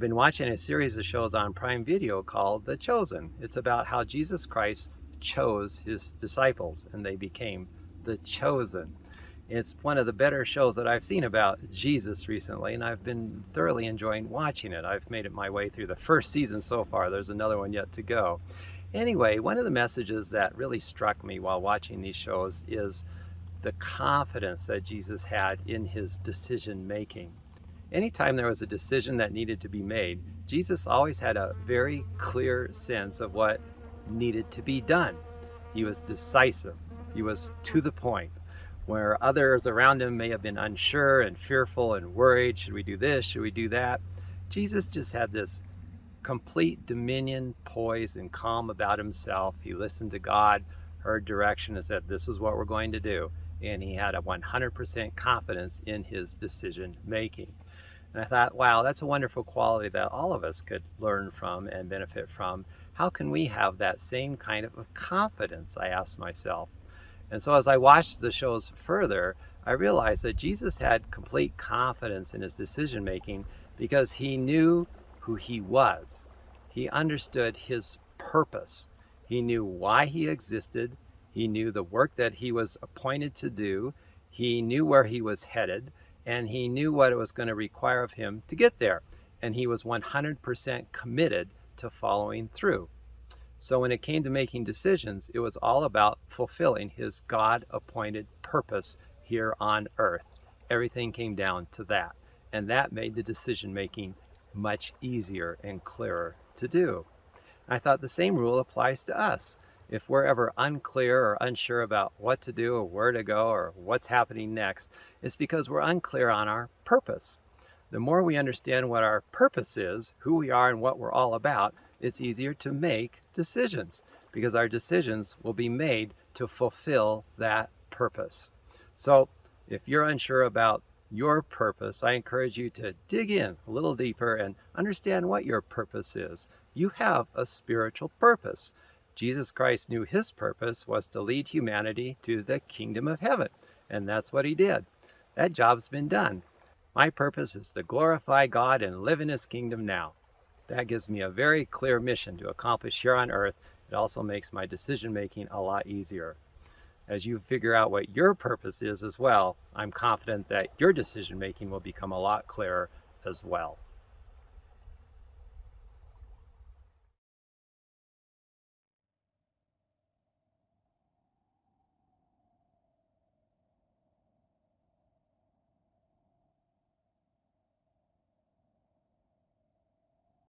I've been watching a series of shows on Prime Video called The Chosen. It's about how Jesus Christ chose his disciples and they became the chosen. It's one of the better shows that I've seen about Jesus recently, and I've been thoroughly enjoying watching it. I've made it my way through the first season so far. There's another one yet to go. Anyway, one of the messages that really struck me while watching these shows is the confidence that Jesus had in his decision making. Anytime there was a decision that needed to be made, Jesus always had a very clear sense of what needed to be done. He was decisive. He was to the point. Where others around him may have been unsure and fearful and worried, should we do this, should we do that? Jesus just had this complete dominion, poise, and calm about himself. He listened to God, heard direction, and said, this is what we're going to do. And he had a 100% confidence in his decision making. And I thought, wow, that's a wonderful quality that all of us could learn from and benefit from. How can we have that same kind of confidence, I asked myself. And so as I watched the shows further, I realized that Jesus had complete confidence in his decision making because he knew who he was. He understood his purpose. He knew why he existed. He knew the work that he was appointed to do. He knew where he was headed, and he knew what it was going to require of him to get there. And he was 100% committed to following through. So when it came to making decisions, it was all about fulfilling his God-appointed purpose here on earth. Everything came down to that. And that made the decision-making much easier and clearer to do. I thought the same rule applies to us. If we're ever unclear or unsure about what to do or where to go or what's happening next, it's because we're unclear on our purpose. The more we understand what our purpose is, who we are and what we're all about, it's easier to make decisions because our decisions will be made to fulfill that purpose. So if you're unsure about your purpose, I encourage you to dig in a little deeper and understand what your purpose is. You have a spiritual purpose. Jesus Christ knew his purpose was to lead humanity to the kingdom of heaven, and that's what he did. That job's been done. My purpose is to glorify God and live in his kingdom now. That gives me a very clear mission to accomplish here on earth. It also makes my decision making a lot easier. As you figure out what your purpose is as well, I'm confident that your decision making will become a lot clearer as well.